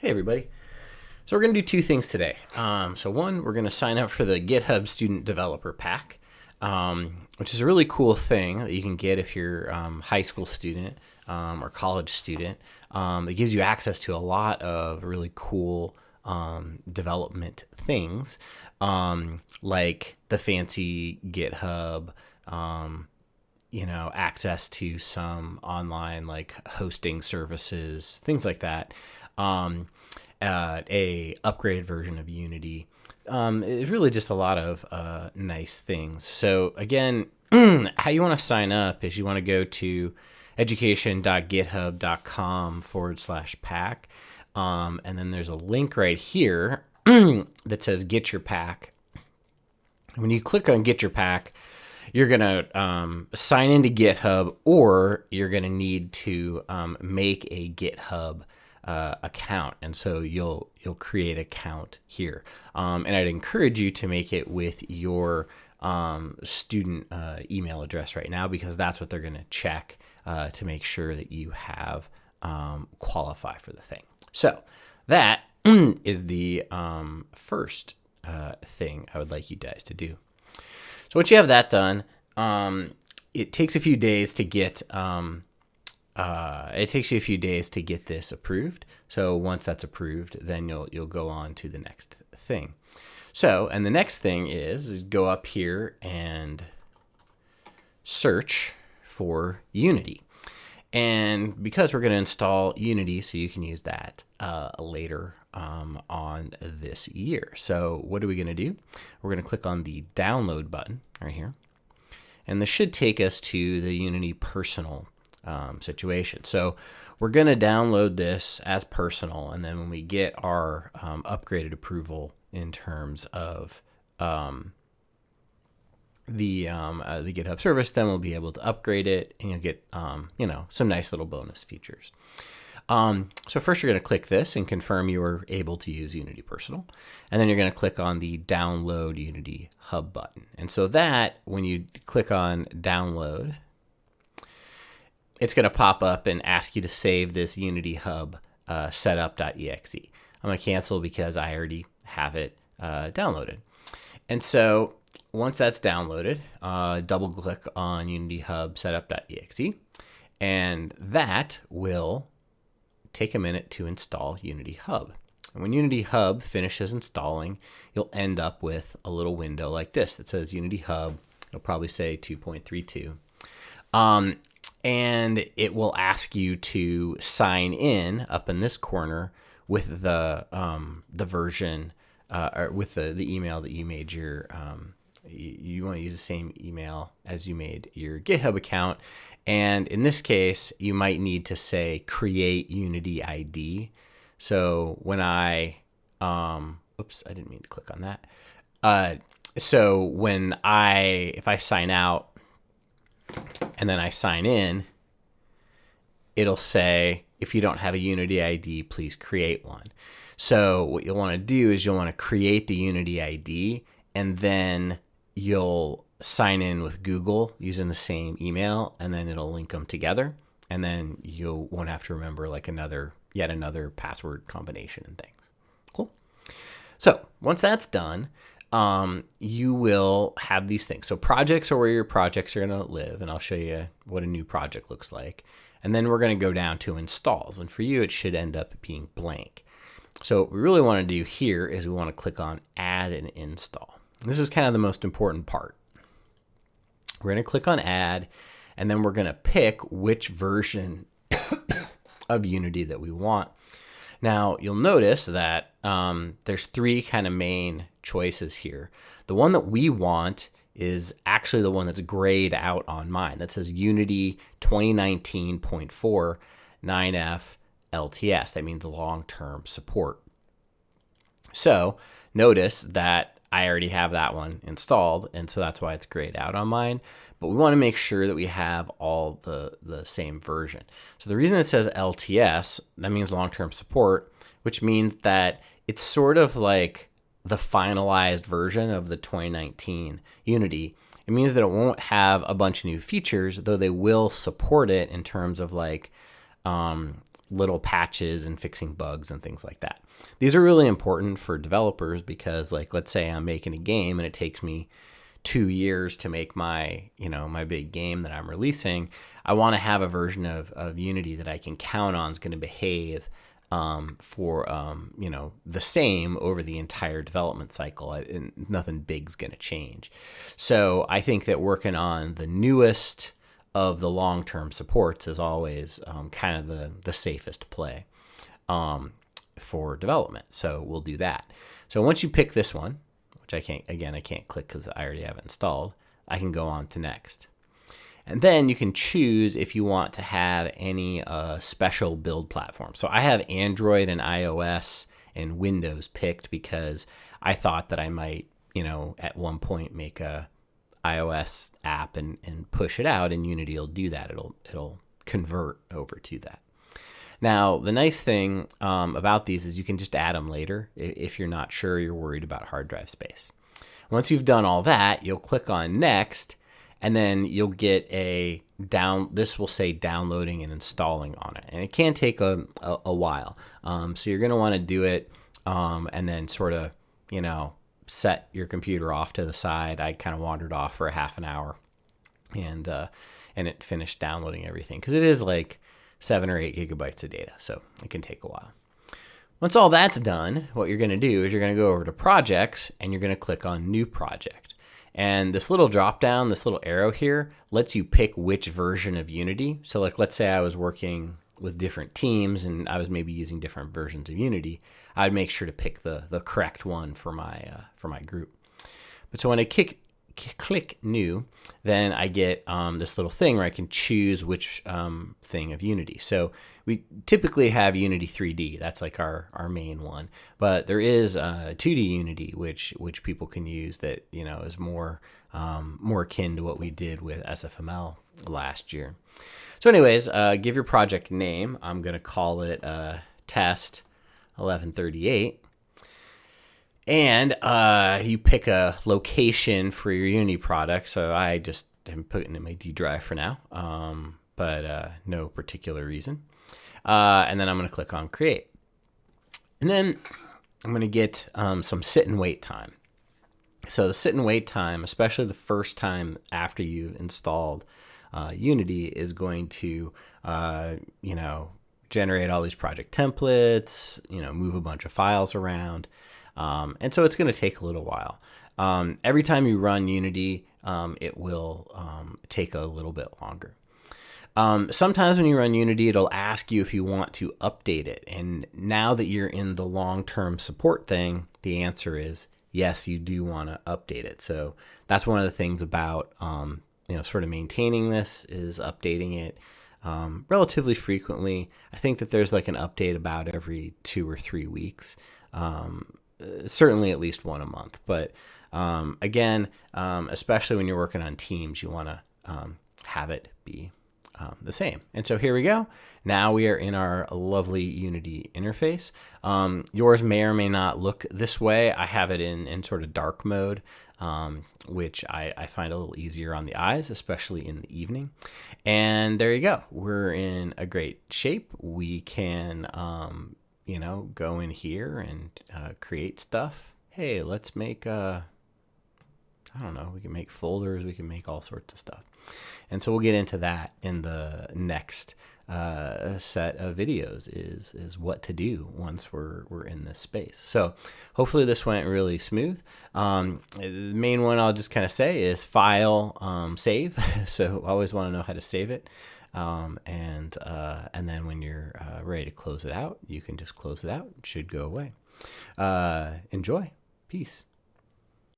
Hey everybody. So we're going to do two things today. So one, we're going to sign up for the GitHub Student Developer Pack, which is a really cool thing that you can get if you're a high school student or college student. It gives you access to a lot of really cool development things, like the fancy GitHub, access to some online like hosting services, things like that. A upgraded version of Unity. It's really just a lot of nice things. So again, how you want to sign up is you want to go to education.github.com/pack. And then there's a link right here that says get your pack. When you click on get your pack, you're going to sign into GitHub, or you're going to need to make a GitHub account. And so you'll create an account here. And I'd encourage you to make it with your student email address right now, because that's what they're going to check to make sure that you have qualify for the thing. So that is the first thing I would like you guys to do. So once you have that done, it takes a few days to get this approved. So once that's approved, then you'll go on to the next thing. So, and the next thing is go up here and search for Unity. And because we're going to install Unity, so you can use that later on this year. So what are we going to do? We're going to click on the download button right here. And this should take us to the Unity personal situation. So we're going to download this as personal, and then when we get our upgraded approval in terms of the GitHub service, then we'll be able to upgrade it, and you'll get some nice little bonus features. So first you're going to click this and confirm you are able to use Unity Personal, and then you're going to click on the Download Unity Hub button. And so that, when you click on Download, it's going to pop up and ask you to save this Unity Hub setup.exe. I'm going to cancel because I already have it downloaded. And so once that's downloaded, double click on Unity Hub setup.exe, and that will take a minute to install Unity Hub. And when Unity Hub finishes installing, you'll end up with a little window like this that says Unity Hub. It'll probably say 2.32. And it will ask you to sign in up in this corner with the version or with the email that you made your you want to use the same email as you made your GitHub account. And in this case, you might need to say create Unity ID. So when I oops, I didn't mean to click on that. So when if I sign out and then I sign in, it'll say, if you don't have a Unity ID, please create one. So what you'll want to do is you'll want to create the Unity ID, and then you'll sign in with Google using the same email, and then it'll link them together. And then you won't have to remember like yet another password combination and things. Cool. So once that's done, you will have these things. So projects are where your projects are going to live, and I'll show you what a new project looks like. And then we're going to go down to installs, and for you, it should end up being blank. So what we really want to do here is we want to click on add and install. And this is kind of the most important part. We're going to click on add, and then we're going to pick which version of Unity that we want. Now, you'll notice that there's three kind of main choices here. The one that we want is actually the one that's grayed out on mine. That says Unity 2019.4 9F LTS. That means long-term support. So notice that I already have that one installed, and so that's why it's grayed out on mine. But we want to make sure that we have all the same version. So the reason it says LTS, that means long-term support, which means that it's sort of like the finalized version of the 2019 Unity. It means that it won't have a bunch of new features, though they will support it in terms of like little patches and fixing bugs and things like that. These are really important for developers because, like, let's say I'm making a game and it takes me 2 years to make my, my big game that I'm releasing. I want to have a version of Unity that I can count on is going to behave for the same over the entire development cycle, and nothing big's going to change. So I think that working on the newest of the long-term supports is always kind of the safest play for development. So we'll do that. So once you pick this one, which I can't click because I already have it installed, I can go on to next. And then you can choose if you want to have any special build platform. So I have Android and iOS and Windows picked because I thought that I might, at one point make a iOS app and push it out, and Unity will do that. It'll convert over to that. Now, the nice thing about these is you can just add them later if you're not sure, you're worried about hard drive space. Once you've done all that, you'll click on next, and then you'll get this will say downloading and installing on it. And it can take a while. So you're going to want to do it and then sort of, set your computer off to the side. I kind of wandered off for a half an hour and it finished downloading everything because it is like 7 or 8 gigabytes of data. So it can take a while. Once all that's done, what you're going to do is you're going to go over to projects and you're going to click on new project. And this little drop down, this little arrow here lets you pick which version of Unity. So like, let's say I was working with different teams and I was maybe using different versions of Unity, I'd make sure to pick the correct one for my group. But so when I click new, then I get this little thing where I can choose which thing of Unity. So we typically have Unity 3D. That's like our main one. But there is 2D Unity, which people can use that is more akin to what we did with SFML last year. So anyways, give your project name. I'm going to call it Test 1138. And you pick a location for your Unity product. So I just am putting it in my D drive for now, but no particular reason. And then I'm going to click on Create. And then I'm going to get some sit and wait time. So the sit and wait time, especially the first time after you've installed Unity, is going to, generate all these project templates, move a bunch of files around. And so it's going to take a little while. Every time you run Unity, it will take a little bit longer. Sometimes when you run Unity, it'll ask you if you want to update it. And now that you're in the long-term support thing, the answer is yes, you do want to update it. So that's one of the things about sort of maintaining this is updating it relatively frequently. I think that there's like an update about every 2 or 3 weeks. Certainly at least one a month. But again, especially when you're working on teams, you want to have it be the same. And so here we go. Now we are in our lovely Unity interface. Yours may or may not look this way. I have it in sort of dark mode, which I find a little easier on the eyes, especially in the evening. And there you go. We're in a great shape. We can go in here and create stuff. Hey, let's make, I don't know, we can make folders, we can make all sorts of stuff. And so we'll get into that in the next set of videos is what to do once we're in this space. So hopefully this went really smooth. The main one I'll just kind of say is file, save. So always want to know how to save it. And then when you're ready to close it out, you can just close it out. It should go away. Enjoy. Peace.